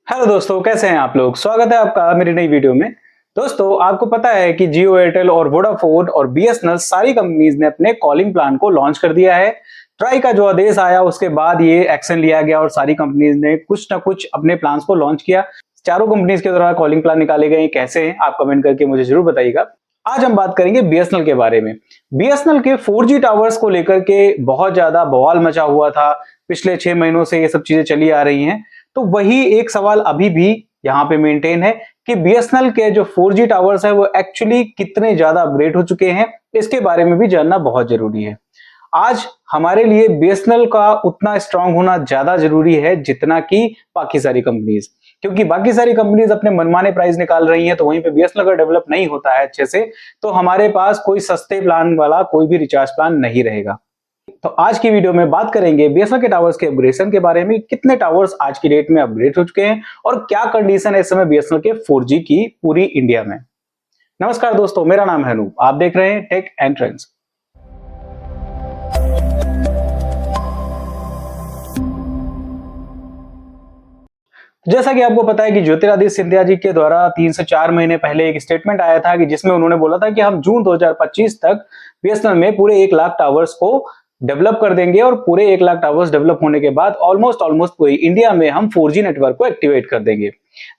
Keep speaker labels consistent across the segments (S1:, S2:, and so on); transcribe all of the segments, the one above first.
S1: Hello दोस्तों, कैसे हैं आप लोग। स्वागत है आपका मेरी नई वीडियो में। दोस्तों, आपको पता है कि जियो, एयरटेल और वोडाफोन और बीएसएनएल सारी कंपनीज ने अपने कॉलिंग प्लान को लॉन्च कर दिया है। ट्राई का जो आदेश आया उसके बाद ये एक्शन लिया गया और सारी कंपनीज ने कुछ ना कुछ अपने प्लान्स को लॉन्च किया। चारों कंपनीज के द्वारा कॉलिंग प्लान निकाले गए, कैसे हैं आप कमेंट करके मुझे जरूर बताइएगा। आज हम बात करेंगे बीएसएनएल के बारे में। बीएसएनएल के 4G टावर्स को लेकर के बहुत ज्यादा बवाल मचा हुआ था। पिछले 6 महीनों से ये सब चीजें चली आ रही हैं। तो वही एक सवाल अभी भी यहाँ पे मेंटेन है कि बीएसएनएल के जो 4G टावर्स है वो एक्चुअली कितने ज्यादा अपग्रेड हो चुके हैं, इसके बारे में भी जानना बहुत जरूरी है। आज हमारे लिए बीएसएनएल का उतना स्ट्रांग होना ज्यादा जरूरी है जितना कि बाकी सारी कंपनीज, क्योंकि बाकी सारी कंपनीज अपने मनमाने प्राइस निकाल रही हैं, तो वहीं पे बीएसएनएल का डेवलप नहीं होता है अच्छे से, तो हमारे पास कोई सस्ते प्लान वाला कोई भी रिचार्ज प्लान नहीं रहेगा। तो आज की वीडियो में बात करेंगे बीएसएनएल के टावर्स के अपग्रेडेशन के बारे में, कितने टावर्स आज की डेट में अपग्रेड हो चुके हैं और क्या कंडीशन है इस समय बीएसएनएल के 4G की पूरी इंडिया में। नमस्कार दोस्तों, मेरा नाम है अनूप, आप देख रहे हैं टेक एंड ट्रेंड्स। जैसा कि आपको पता है कि ज्योतिरादित्य सिंधिया जी के द्वारा 3 से 4 महीने पहले एक स्टेटमेंट आया था कि जिसमें उन्होंने बोला था कि हम जून 2025 तक बीएसएनएल में पूरे 1 लाख टावर्स को डेवलप कर देंगे और पूरे 1 लाख टावर्स डेवलप होने के बाद ऑलमोस्ट पूरी इंडिया में हम 4G नेटवर्क को एक्टिवेट कर देंगे।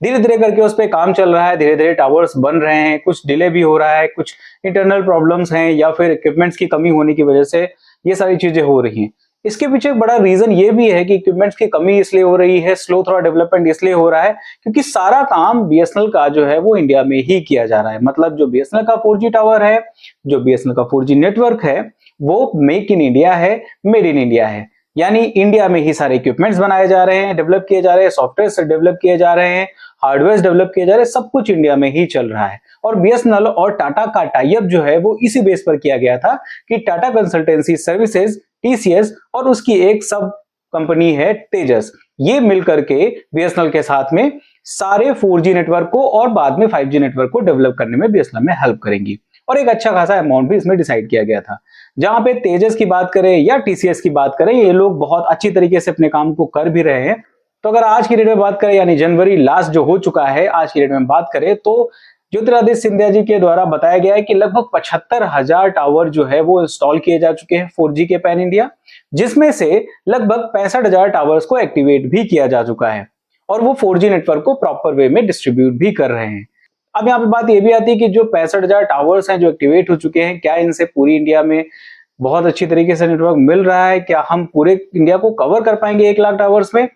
S1: धीरे धीरे करके उस पर काम चल रहा है, धीरे धीरे टावर्स बन रहे हैं, कुछ डिले भी हो रहा है, कुछ इंटरनल प्रॉब्लम्स हैं या फिर इक्विपमेंट्स की कमी होने की वजह से ये सारी चीजें हो रही हैं। इसके पीछे एक बड़ा रीजन ये भी है कि इक्विपमेंट्स की कमी इसलिए हो रही है, स्लो थोड़ा डेवलपमेंट इसलिए हो रहा है क्योंकि सारा काम बीएसएनएल का जो है वो इंडिया में ही किया जा रहा है। मतलब जो बीएसएनएल का 4G टावर है, जो बीएसएनएल का 4G नेटवर्क है, वो मेक इन इंडिया है, मेड इन इंडिया है। यानी इंडिया में ही सारे इक्विपमेंट्स बनाए जा रहे हैं, डेवलप किए जा रहे हैं, सॉफ्टवेयर से डेवलप किए जा रहे हैं, हार्डवेयर डेवलप किए जा रहे हैं, सब कुछ इंडिया में ही चल रहा है। और बीएसएनएल और टाटा का टाई अप जो है वो इसी बेस पर किया गया था कि टाटा कंसल्टेंसी सर्विसेज टीसीएस और उसकी एक सब कंपनी है तेजस, ये मिलकर के बीएसएनएल के साथ में सारे 4G नेटवर्क को और बाद में 5G नेटवर्क को डेवलप करने में बीएसएनएल में हेल्प करेंगी। और एक अच्छा खासा अमाउंट भी इसमें डिसाइड किया गया था। जहां पे तेजस की बात करें या टीसीएस की बात करें, ये लोग बहुत अच्छी तरीके से अपने काम को कर भी रहे हैं। तो अगर आज की डेट में बात करें, यानी जनवरी लास्ट जो हो चुका है, आज की डेट में बात करें तो ज्योतिरादित्य सिंधिया जी के द्वारा बताया गया है कि लगभग 75,000 टावर जो है वो इंस्टॉल किए जा चुके हैं 4G के पैन इंडिया, जिसमें से लगभग 65,000 टावर्स को एक्टिवेट भी किया जा चुका है और वो 4G नेटवर्क को प्रॉपर वे में डिस्ट्रीब्यूट भी कर रहे हैं। अब यहाँ पे बात ये भी आती है कि जो 65,000 टावर्स हैं जो एक्टिवेट हो चुके हैं, क्या इनसे पूरी इंडिया में बहुत अच्छी तरीके से नेटवर्क मिल रहा है? क्या हम पूरे इंडिया को कवर कर पाएंगे 1 लाख टावर्स में?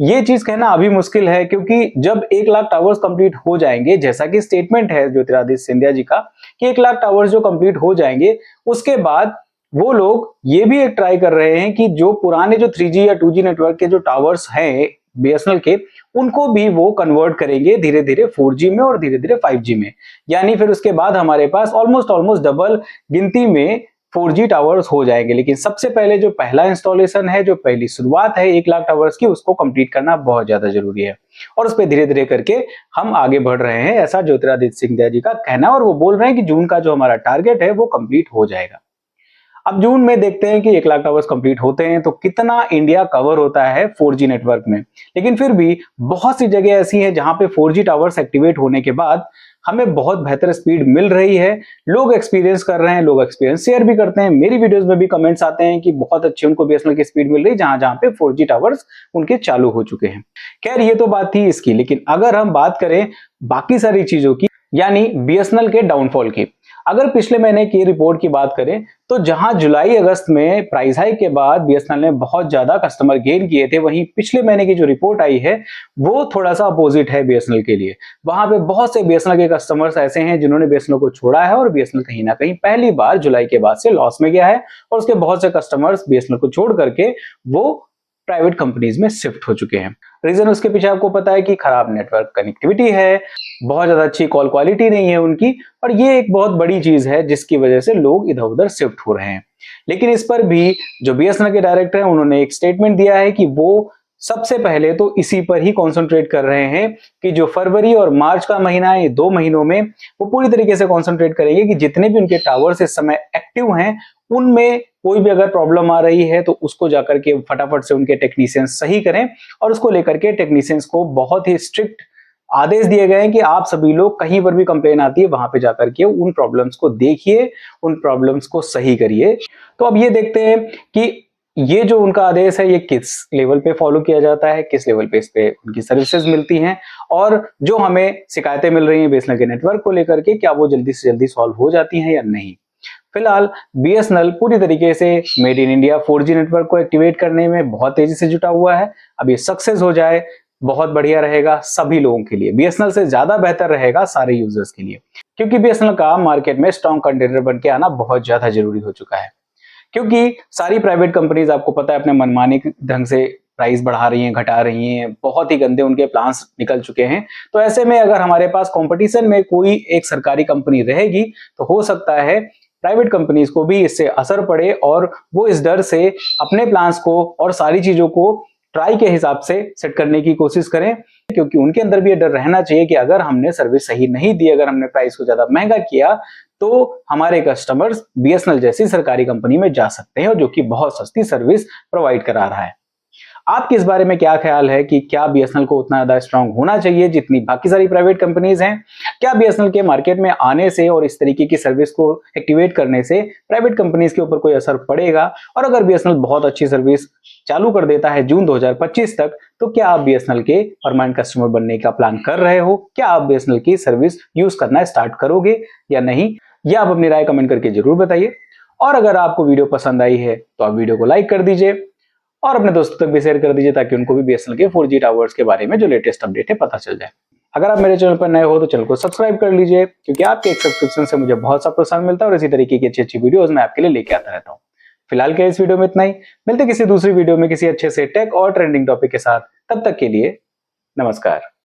S1: ये चीज कहना अभी मुश्किल है, क्योंकि जब 1 लाख टावर्स कंप्लीट हो जाएंगे, जैसा कि स्टेटमेंट है ज्योतिरादित्य सिंधिया जी का कि 1 लाख टावर्स जो कंप्लीट हो जाएंगे, उसके बाद वो लोग ये भी एक ट्राई कर रहे हैं कि जो पुराने जो 3G या 2G नेटवर्क के जो टावर्स हैं बीएसएनएल के, उनको भी वो कन्वर्ट करेंगे धीरे धीरे 4G में और धीरे धीरे 5G में। यानी फिर उसके बाद हमारे पास ऑलमोस्ट डबल गिनती में 4G टावर्स हो जाएंगे। लेकिन सबसे पहले जो पहला इंस्टॉलेशन है, जो पहली शुरुआत है 1 लाख टावर्स की, उसको कंप्लीट करना बहुत ज्यादा जरूरी है और उस पर धीरे धीरे करके हम आगे बढ़ रहे हैं, ऐसा ज्योतिरादित्य सिंधिया जी का कहना है। और वो बोल रहे हैं कि जून का जो हमारा टारगेट है वो कंप्लीट हो जाएगा। अब जून में देखते हैं कि 1 लाख टावर्स कंप्लीट होते हैं तो कितना इंडिया कवर होता है 4G नेटवर्क में। लेकिन फिर भी बहुत सी जगह ऐसी हैं जहां पे 4G टावर्स एक्टिवेट होने के बाद हमें बहुत बेहतर स्पीड मिल रही है, लोग एक्सपीरियंस कर रहे हैं, लोग एक्सपीरियंस शेयर भी करते हैं। मेरी वीडियोस में भी कमेंट्स आते हैं कि बहुत अच्छी उनको बीएसएनएल की स्पीड मिल रही है जहां जहां पे 4G टावर्स उनके चालू हो चुके हैं। खैर, ये तो बात थी इसकी, लेकिन अगर हम बात करें बाकी सारी चीजों की, यानी बीएसएनएल के डाउनफॉल की, अगर पिछले महीने की रिपोर्ट की बात करें तो जहां जुलाई अगस्त में प्राइस हाइक के बाद बीएसएनएल ने बहुत ज्यादा कस्टमर गेन किए थे, वहीं पिछले महीने की जो रिपोर्ट आई है वो थोड़ा सा अपोजिट है बीएसएनएल के लिए। वहां पे बहुत से बीएसएनएल के कस्टमर्स ऐसे हैं जिन्होंने बीएसएनएल को छोड़ा है और बीएसएनएल कहीं ना कहीं पहली बार जुलाई के बाद से लॉस में गया है और उसके बहुत से कस्टमर्स बीएसएनएल को छोड़ करके वो प्राइवेट कंपनीज में शिफ्ट हो चुके हैं। रीजन उसके पीछे आपको पता है कि खराब नेटवर्क कनेक्टिविटी है, बहुत ज्यादा अच्छी कॉल क्वालिटी नहीं है उनकी, और ये एक बहुत बड़ी चीज है जिसकी वजह से लोग इधर उधर शिफ्ट हो रहे हैं। लेकिन इस पर भी जो बीएसएनएल के डायरेक्टर हैं उन्होंने एक स्टेटमेंट दिया है कि वो सबसे पहले तो इसी पर ही कॉन्सेंट्रेट कर रहे हैं कि जो फरवरी और मार्च का महीना है, ये 2 महीनों में वो पूरी तरीके से कॉन्सेंट्रेट करेंगे कि जितने भी उनके टावर्स इस समय एक्टिव हैं उनमें कोई भी अगर प्रॉब्लम आ रही है तो उसको जाकर के फटाफट से उनके टेक्नीशियंस सही करें। और उसको लेकर के टेक्नीशियंस को बहुत ही स्ट्रिक्ट आदेश दिए गए हैं कि आप सभी लोग कहीं पर भी कंप्लेन आती है वहां पे जाकर के उन प्रॉब्लम्स को देखिए, उन प्रॉब्लम्स को सही करिए। तो अब ये देखते हैं कि ये जो उनका आदेश है ये किस लेवल पे फॉलो किया जाता है, किस लेवल पे इस पे उनकी सर्विसेज मिलती हैं और जो हमें शिकायतें मिल रही हैं बीएसएनएल के नेटवर्क को लेकर के क्या वो जल्दी से जल्दी सॉल्व हो जाती हैं या नहीं। फिलहाल बीएसएनएल पूरी तरीके से made in India 4G network को एक्टिवेट करने में बहुत तेजी से जुटा हुआ है। अब ये सक्सेस हो जाए बहुत बढ़िया रहेगा सभी लोगों के लिए, बीएसएनएल से ज्यादा बेहतर रहेगा सारे यूजर्स के लिए, क्योंकि बीएसएनएल का मार्केट में स्ट्रॉन्ग कंटेंडर बन के आना बहुत ज्यादा जरूरी हो चुका है। क्योंकि सारी प्राइवेट कंपनीज आपको पता है अपने मनमाने ढंग से प्राइस बढ़ा रही हैं, घटा रही हैं, बहुत ही गंदे उनके प्लान्स निकल चुके हैं। तो ऐसे में अगर हमारे पास कंपटीशन में कोई एक सरकारी कंपनी रहेगी तो हो सकता है प्राइवेट कंपनीज को भी इससे असर पड़े और वो इस डर से अपने प्लान्स को और सारी चीजों को ट्राई के हिसाब से सेट करने की कोशिश करें, क्योंकि उनके अंदर भी ये डर रहना चाहिए कि अगर हमने सर्विस सही नहीं दी, अगर हमने प्राइस को ज्यादा महंगा किया तो हमारे कस्टमर्स बीएसएनएल जैसी सरकारी कंपनी में जा सकते हैं और जो कि बहुत सस्ती सर्विस प्रोवाइड करा रहा है। आपके इस बारे में क्या ख्याल है कि क्या बीएसएनएल को उतना ज्यादा स्ट्रांग होना चाहिए जितनी बाकी सारी प्राइवेट कंपनीज हैं? क्या बीएसएनएल के मार्केट में आने से और इस तरीके की सर्विस को एक्टिवेट करने से प्राइवेट कंपनीज के ऊपर कोई असर पड़ेगा? और अगर बीएसएनएल बहुत अच्छी सर्विस चालू कर देता है जून 2025 तक, तो क्या आप बीएसएनएल के परमानेंट कस्टमर बनने का प्लान कर रहे हो? क्या आप बीएसएनएल की सर्विस यूज करना स्टार्ट करोगे या नहीं? यह आप अपनी राय कमेंट करके जरूर बताइए। और अगर आपको वीडियो पसंद आई है तो आप वीडियो को लाइक कर दीजिए और अपने दोस्तों तक भी शेयर कर दीजिए ताकि उनको भी बीएसएनएल के 4G टावर्स के बारे में जो लेटेस्ट अपडेट है पता चल जाए। अगर आप मेरे चैनल पर नए हो तो चैनल को सब्सक्राइब कर लीजिए, क्योंकि आपके एक सब्सक्रिप्शन से मुझे बहुत सा प्रोत्साहन मिलता है और इसी तरीके की अच्छी अच्छी वीडियोस मैं आपके लिए लेके आता रहता हूँ। फिलहाल के इस वीडियो में इतना ही, मिलते किसी दूसरी वीडियो में किसी अच्छे से टेक और ट्रेंडिंग टॉपिक के साथ। तब तक के लिए नमस्कार।